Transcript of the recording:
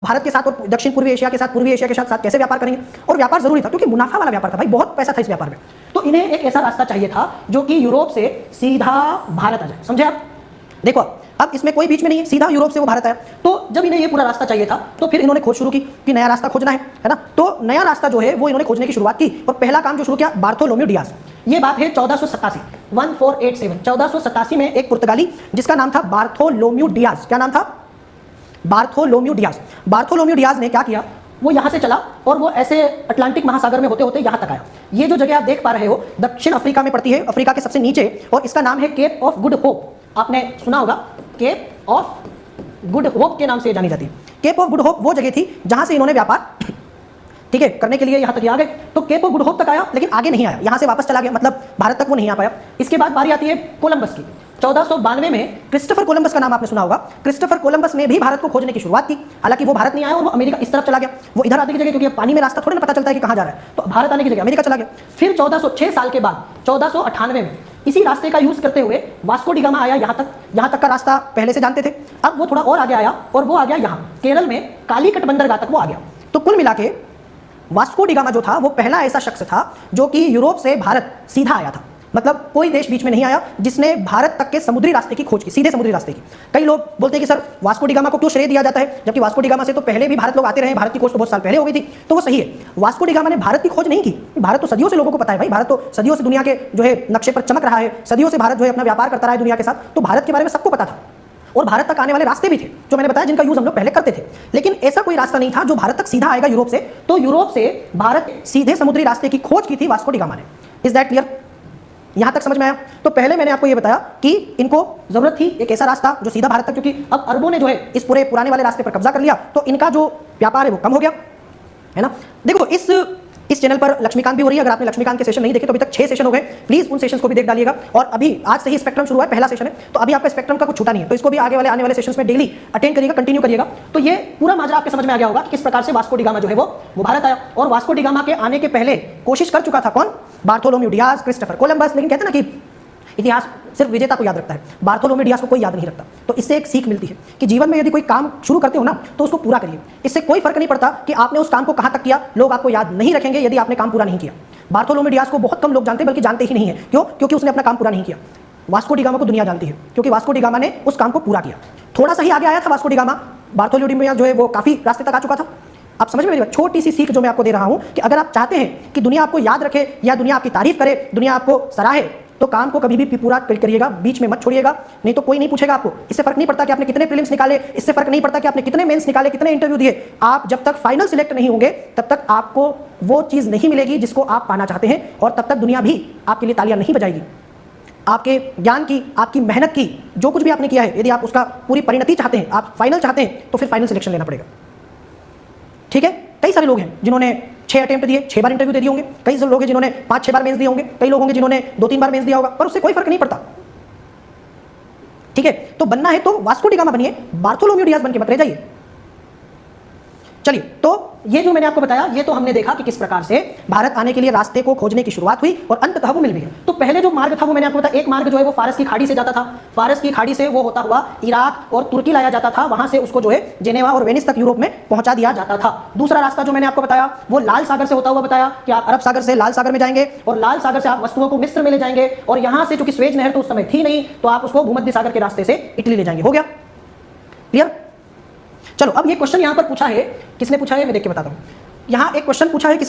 भारत के साथ और दक्षिण पूर्वी एशिया के साथ, पूर्वी एशिया के साथ कैसे व्यापार करेंगे। और व्यापार जरूरी था क्योंकि मुनाफा वाला व्यापार था भाई, बहुत पैसा था इस व्यापार में। तो इन्हें एक ऐसा रास्ता चाहिए था जो कि यूरोप से सीधा भारत आ जाए। समझे आप? देखो अब इसमें कोई बीच में नहीं है, सीधा यूरोप से वो भारत आया। तो जब इन्हें ये पूरा रास्ता चाहिए था तो फिर इन्होंने खोज शुरू की कि नया रास्ता खोजना है ना। तो नया रास्ता जो है वो इन्होंने खोजने की शुरुआत की और पहला काम जो शुरू किया बार्थोलोम्यू डियाज। ये बात है 1487, 1487 1487 में एक पुर्तगाली जिसका नाम था बार्थोलोम्यू डियाज। क्या नाम था? Bartholomew Diaz. बार्थोलोम्यू डियाज ने क्या किया, वो यहां से चला और वो ऐसे अटलांटिक महासागर में होते होते यहां तक आया। ये जो जगह आप देख पा रहे हो दक्षिण अफ्रीका में पड़ती है, अफ्रीका के सबसे नीचे, और इसका नाम है केप ऑफ गुड होप। आपने सुना होगा, केप ऑफ गुड होप के नाम से जानी जाती है। केप ऑफ गुड होप वो जगह थी जहां से इन्होंने व्यापार, ठीक है, करने के लिए यहां तक आ गए। तो केप ऑफ गुड होप तक आया लेकिन आगे नहीं आया, यहां से वापस चला गया, मतलब भारत तक वो नहीं आ पाया। इसके बाद बारी आती है कोलंबस की। 1492 में क्रिस्टोफर कोलंबस का नाम आपने सुना होगा। क्रिस्टोफर कोलंबस ने भी भारत को खोजने की शुरुआत की। हालांकि वो भारत नहीं आया और वो अमेरिका इस तरफ चला गया। वो इधर आने की जगह, क्योंकि पानी में रास्ता थोड़ा ना पता चलता है कि कहां जा रहा है, तो भारत आने की जगह अमेरिका चला गया। फिर 1406 साल के बाद 1498 में इसी रास्ते का यूज करते हुए वास्को डी गामा आया यहां तक का रास्ता पहले से जानते थे। अब वो थोड़ा और आगे आया और वो आ गया यहां केरल में कालीकट बंदरगाह तक वो आ गया। तो कुल मिला के वास्को डी गामा जो था वो पहला ऐसा शख्स था जो कि यूरोप से भारत सीधा आया था। मतलब कोई देश बीच में नहीं आया जिसने भारत तक के समुद्री रास्ते की खोज की, सीधे समुद्री रास्ते की। कई लोग बोलते हैं कि सर वास्को डी गामा को क्यों श्रेय दिया जाता है, जबकि वास्को डी गामा से तो पहले भी भारत लोग आते रहे, भारत की खोज तो बहुत साल पहले हो गई थी। तो वो सही है, वास्को डी गामा ने भारत की खोज नहीं की। भारत तो सदियों से लोगों को पता है भाई, भारत तो सदियों से दुनिया के जो है नक्शे पर चमक रहा है, सदियों से भारत जो है अपना व्यापार करता रहा है दुनिया के साथ। तो भारत के बारे में सबको पता था और भारत तक आने वाले रास्ते भी थे जो मैंने बताया, जिनका यूज हम लोग पहले करते थे। लेकिन ऐसा कोई रास्ता नहीं था जो भारत तक सीधा आएगा यूरोप से। तो यूरोप से भारत सीधे समुद्री रास्ते की खोज की थी वास्को डी गामा ने। Is that clear? यहां तक समझ में आया? तो पहले मैंने आपको यह बताया कि इनको जरूरत थी एक ऐसा रास्ता जो सीधा भारत तक, क्योंकि अब अरबों ने जो है इस पूरे पुराने वाले रास्ते पर कब्जा कर लिया, तो इनका जो व्यापार है वो कम हो गया, है ना। देखो इस चैनल पर लक्ष्मीकांत भी हो रही है। अगर आपने लक्ष्मीकांत के सेशन नहीं देखे तो अभी तक 6 सेशन हो गए, प्लीज उन सेशंस को भी देख डालिएगा। और अभी आज से ही स्पेक्ट्रम शुरू हुआ है, पहला सेशन है, तो अभी आपका स्पेक्ट्रम का कुछ छूटा नहीं है, तो इसको भी आगे वाले आने वाले सेशंस में डेली अटेंड करिएगा, कंटिन्यू करिएगा। तो ये पूरा माजरा आपके समझ में आ गया होगा कि किस प्रकार से वास्को डी गामा जो है वो भारत आया। और वास्को डी गामा के आने के पहले कोशिश कर चुका था कौन? Bartholomew Diaz, Christopher Columbus. लेकिन कहते हैं ना कि इतिहास सिर्फ विजेता को याद रखता है, बार्थोलोम्यू डियाज को कोई याद नहीं रखता। तो इससे एक सीख मिलती है कि जीवन में यदि कोई काम शुरू करते हो ना तो उसको पूरा करिए। इससे कोई फर्क नहीं पड़ता कि आपने उस काम को कहां तक किया, लोग आपको याद नहीं रखेंगे यदि आपने काम पूरा नहीं किया। बार्थोलोम्यू डियाज को बहुत कम लोग जानते हैं, बल्कि जानते ही नहीं है। क्यों? क्योंकि उसने अपना काम पूरा नहीं किया। वास्को डी गामा को दुनिया जानती है क्योंकि वास्को डी गामा ने उस काम को पूरा किया। थोड़ा सा ही आगे आया था Vasco D gamma, Bartholomew Diaz जो है वो काफी रास्ते तक आ चुका था। आप समझ में मेरी बात? छोटी सी सीख जो मैं आपको दे रहा हूं कि अगर आप चाहते हैं कि दुनिया आपको याद रखे या दुनिया आपकी तारीफ करे, दुनिया आपको सराहे, तो काम को कभी भी पूरा करिएगा, बीच में मत छोड़िएगा, नहीं तो कोई नहीं पूछेगा आपको। इससे फर्क नहीं पड़ता कि आपने कितने प्रीलिम्स निकाले, इससे फर्क नहीं पड़ता कि आपने कितने मेंस निकाले, कितने इंटरव्यू दिए। आप जब तक फाइनल सिलेक्ट नहीं होंगे तब तक आपको वो चीज नहीं मिलेगी जिसको आप पाना चाहते हैं, और तब तक दुनिया भी आपके लिए तालियां नहीं बजाएगी। आपके ज्ञान की, आपकी मेहनत की, जो कुछ भी आपने किया है, यदि आप उसका पूरी परिणति चाहते हैं, आप फाइनल चाहते हैं, तो फिर फाइनल सिलेक्शन लेना पड़ेगा। ठीक है? कई सारे लोग हैं जिन्होंने 6 अटेम्प्ट दिए, 6 बार इंटरव्यू दे दिए होंगे। कई लोग हैं जिन्होंने 5-6 बार मेंस दिए होंगे। कई लोग होंगे जिन्होंने 2-3 बार मेंस दिया होगा, पर उससे कोई फर्क नहीं पड़ता। ठीक है? तो बनना है तो वास्को डी गामा बनिए, बार्थोलोम्यू डियाज बन के मत रह जाइए। चलिए, तो ये जो मैंने आपको बताया, ये तो हमने देखा कि किस प्रकार से भारत आने के लिए रास्ते को खोजने की शुरुआत हुई और अंततः वो मिल भी गया। तो पहले जो मार्ग था वो मैंने आपको बताया, एक मार्ग जो है वो फारस की खाड़ी से जाता था। फारस की खाड़ी से वो होता हुआ इराक और तुर्की लाया जाता था, वहां से उसको जो है जेनेवा और वेनिस तक यूरोप में पहुंचा दिया जाता था। दूसरा रास्ता जो मैंने आपको बताया वो लाल सागर से होता हुआ बताया कि आप अरब सागर से लाल सागर में जाएंगे और लाल सागर से आप वस्तुओं को मिस्र में ले जाएंगे, और यहां से चूंकि स्वेज नहर तो उस समय थी नहीं, तो आप उसको भूमध्य सागर के रास्ते से इटली ले जाएंगे। हो गया क्लियर? चलो, अब ये क्वेश्चन यहां पर पूछा है, किसने पूछा है मैं देख के बताता हूं। यहां एक क्वेश्चन पूछा है